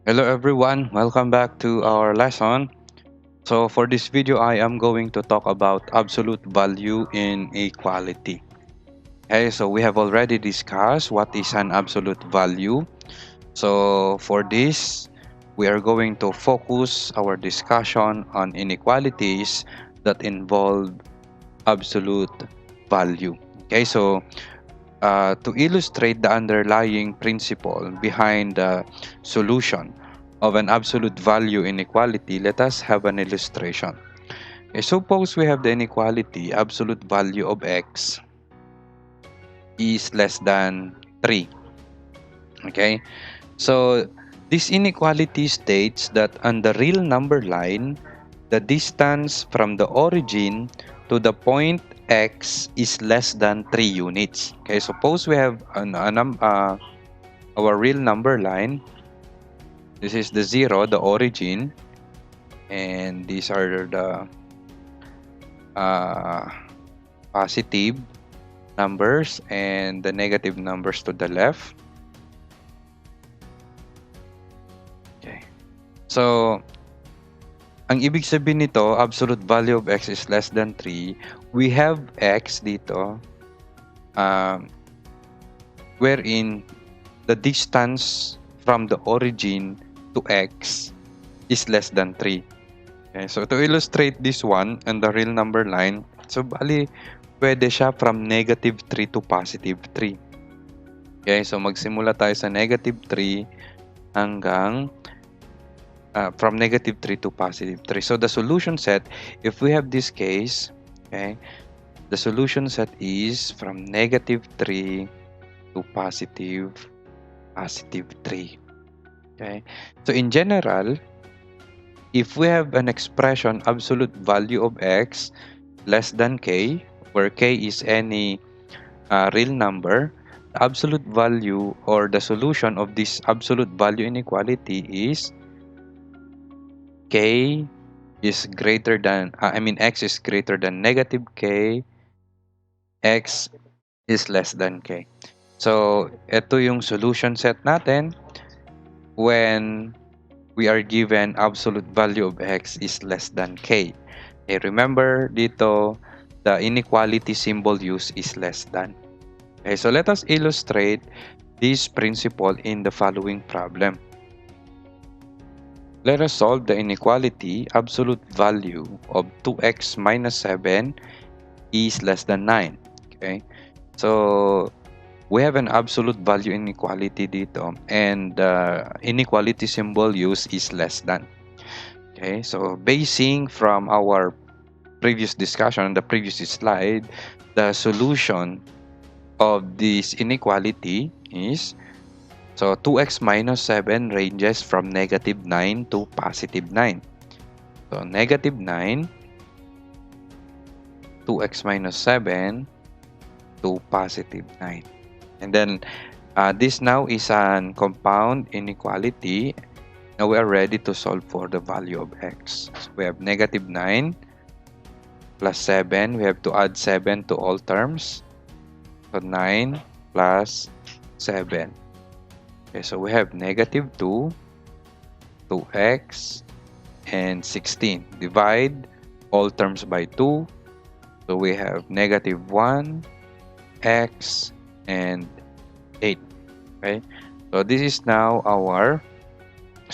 Hello everyone, welcome back to our lesson. So for this video, I am going to talk about absolute value in equality. Okay, so we have already discussed what is an absolute value. So for this, we are going to focus our discussion on inequalities that involve absolute value. Okay, so to illustrate the underlying principle behind the solution of an absolute value inequality, let us have an illustration. Okay, suppose we have the inequality absolute value of x is less than 3. Okay, so this inequality states that on the real number line, the distance from the origin to the point x is less than 3 units. Okay, suppose we have our real number line. This is the 0, the origin, and these are the uh, positive numbers and the negative numbers to the left. Okay. So, ang ibig sabihin nito, absolute value of x is less than 3. We have x dito, wherein the distance from the origin to x is less than 3. Okay, so to illustrate this one and the real number line, so bali, pwede siya from negative 3 to positive 3. Okay, so magsimula tayo sa negative 3 hanggang from negative 3 to positive 3. So the solution set, if we have this case, okay, the solution set is from negative 3 to positive 3. Okay, so in general, if we have an expression absolute value of x less than k, where k is any real number, the absolute value or the solution of this absolute value inequality is k is greater than, x is greater than negative k, x is less than k. So, ito yung solution set natin when we are given absolute value of x is less than k. Okay, remember dito, the inequality symbol used is less than. Okay, so let us illustrate this principle in the following problem. Let us solve the inequality absolute value of 2x minus 7 is less than 9. Okay, so we have an absolute value inequality dito and the inequality symbol used is less than. Okay, so basing from our previous discussion on the previous slide, the solution of this inequality is, so 2x minus 7 ranges from negative 9 to positive 9. So negative 9, 2x minus 7 to positive 9. And then this now is an compound inequality. Now we are ready to solve for the value of x. So we have negative 9 plus 7. We have to add 7 to all terms. So 9 plus 7. Okay, so we have negative 2, 2x, and 16. Divide all terms by 2. So we have negative 1, x, and 8. Okay, so this is now our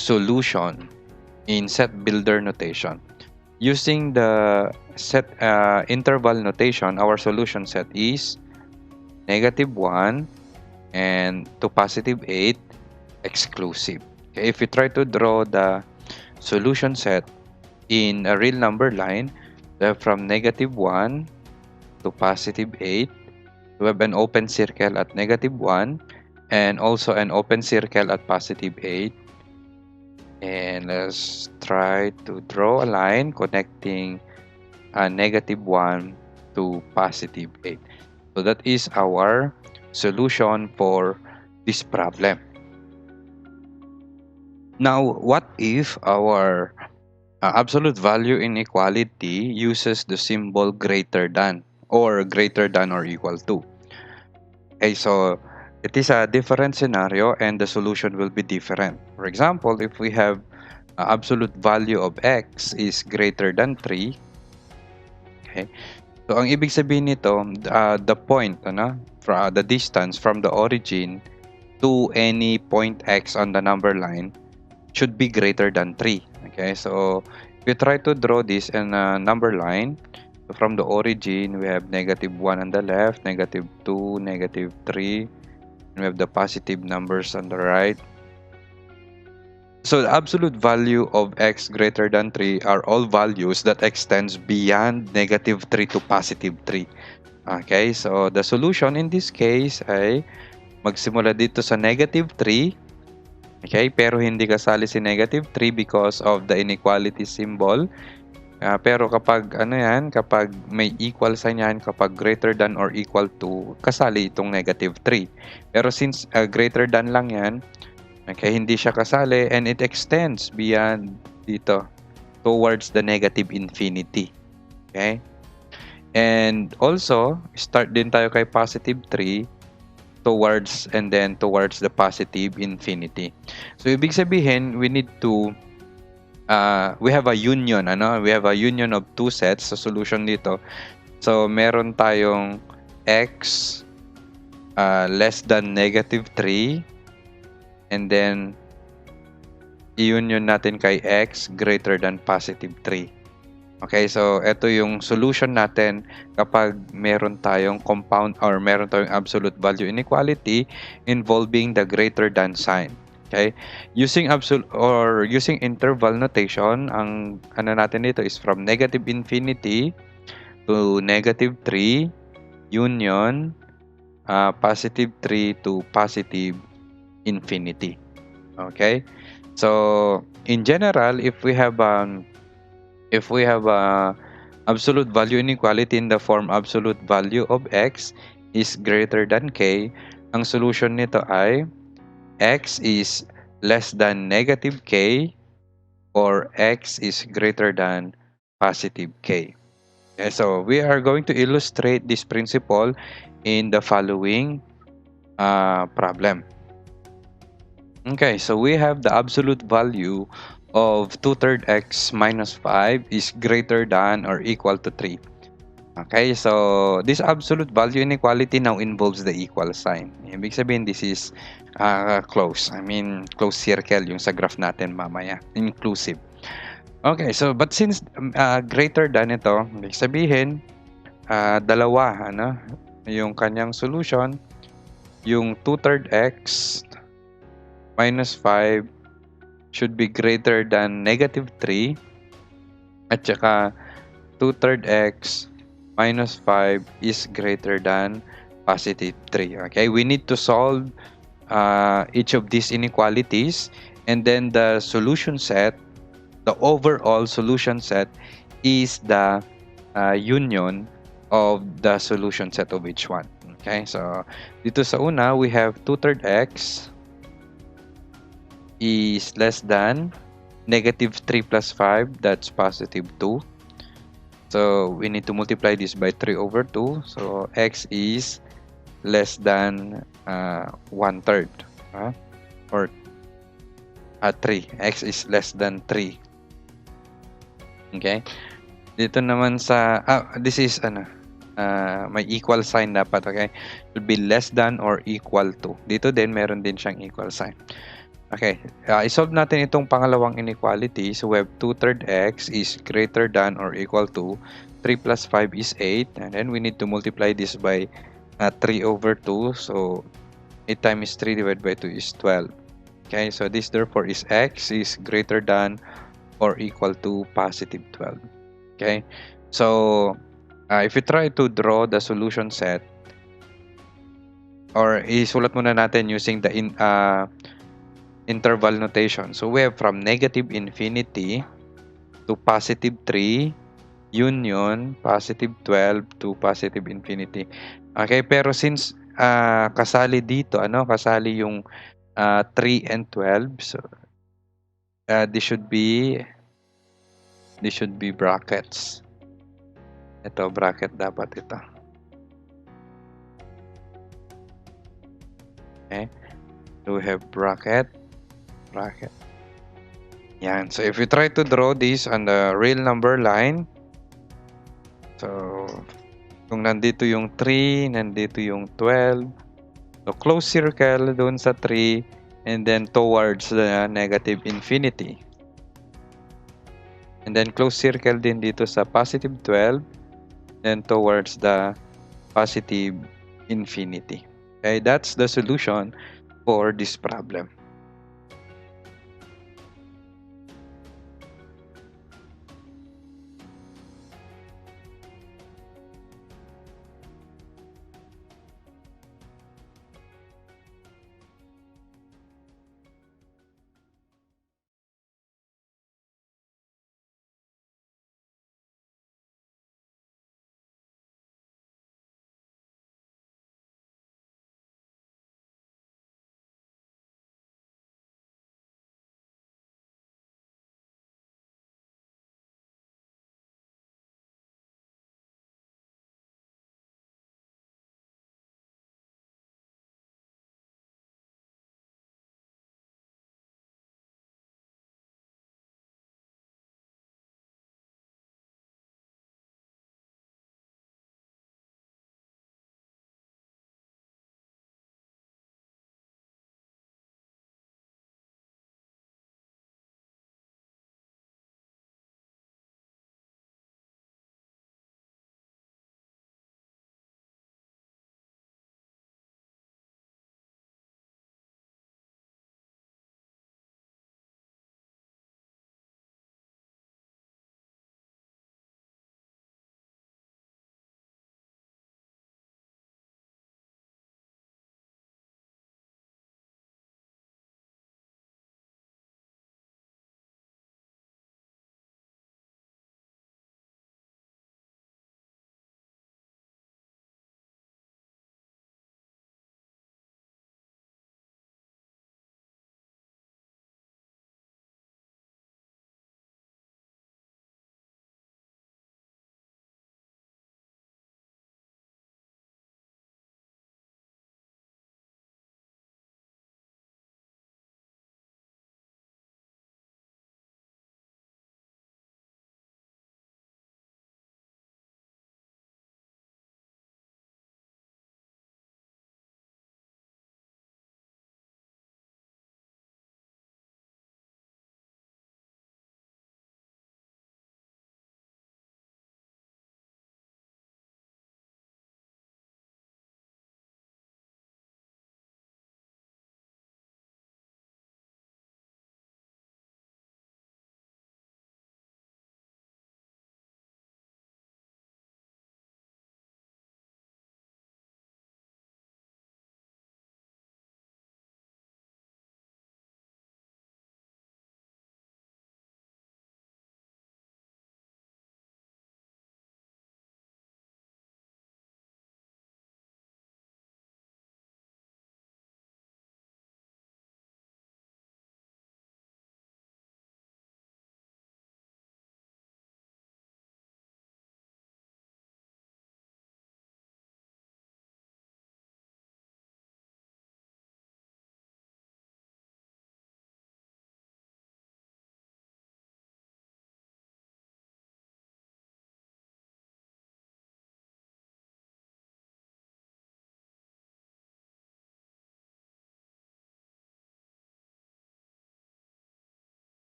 solution in set builder notation. Using the set interval notation, our solution set is negative 1 and to positive 8 exclusive. Okay, if we try to draw the solution set in a real number line, from negative 1 to positive 8, we have an open circle at negative 1 and also an open circle at positive 8. And let's try to draw a line connecting negative 1 to positive 8. So that is our solution for this problem. Now, what if our absolute value inequality uses the symbol greater than or equal to? Okay, so it is a different scenario and the solution will be different. For example, if we have absolute value of x is greater than 3, okay? So, ang ibig sabihin nito, the point, the distance from the origin to any point x on the number line should be greater than 3. Okay, so if you try to draw this in a number line, so from the origin, we have -1 on the left, -2, -3, and we have the positive numbers on the right. So the absolute value of x greater than 3 are all values that extends beyond -3 to +3. Okay, so the solution in this case ay magsimula dito sa -3. Okay, pero hindi kasali si -3 because of the inequality symbol. Pero kapag kapag may equal sign yan, kapag greater than or equal to, kasali itong -3. Pero since greater than lang yan, okay, hindi siya kasali and it extends beyond dito towards the negative infinity. Okay? And also, start din tayo kay +3 towards the positive infinity. So ibig sabihin, we need to we have a union, we have a union of two sets sa solution dito. So meron tayong x less than -3 and then i-union natin kay x greater than +3. Okay, so ito yung solution natin kapag meron tayong compound or meron tayong absolute value inequality involving the greater than sign. Okay? Using absolute or using interval notation, ang natin dito is from -infinity to -3 union +3 to positive infinity. Okay? So, in general, if we have absolute value inequality in the form absolute value of x is greater than k, ang solution nito ay x is less than -k or x is greater than +k. Okay, so we are going to illustrate this principle in the following problem. Okay, so we have the absolute value of 2/3 x minus 5 is greater than or equal to 3. Okay, so this absolute value inequality now involves the equal sign. Ibig sabihin, this is close. I mean, close circle yung sa graph natin mamaya. Inclusive. Okay, so but since greater than ito, ibig sabihin, dalawa, yung kanyang solution, yung 2/3 x minus 5 should be greater than -3 at saka 2/3 x minus 5 is greater than +3. Okay, we need to solve each of these inequalities and then the solution set, the overall solution set is the union of the solution set of each one. Okay, so dito sa una, we have 2/3 x is less than -3 plus 5, that's +2. So we need to multiply this by 3/2. So x is less than 1/3, or 3. X is less than 3. Okay. Dito naman sa this is may equal sign dapat, okay? Should be less than or equal to. Dito din meron din siyang equal sign. Okay, isolve natin itong pangalawang inequality. So we have 2/3 x is greater than or equal to 3 plus 5 is 8. And then we need to multiply this by 3/2. So 8 times 3 divided by 2 is 12. Okay, so this therefore is x is greater than or equal to +12. Okay, so if you try to draw the solution set, or isulat muna natin using the interval notation. So we have from -infinity to +3 union +12 to +infinity. Okay, pero since kasali dito, kasali yung 3 and 12, so this should be brackets. Ito, bracket dapat ito. Okay? So we have bracket. Yan. So if you try to draw this on the real number line, so kung nandito yung 3, nandito yung 12, so close circle doon sa 3, and then towards the negative infinity. And then close circle din dito sa positive 12, then towards the positive infinity. Okay, that's the solution for this problem.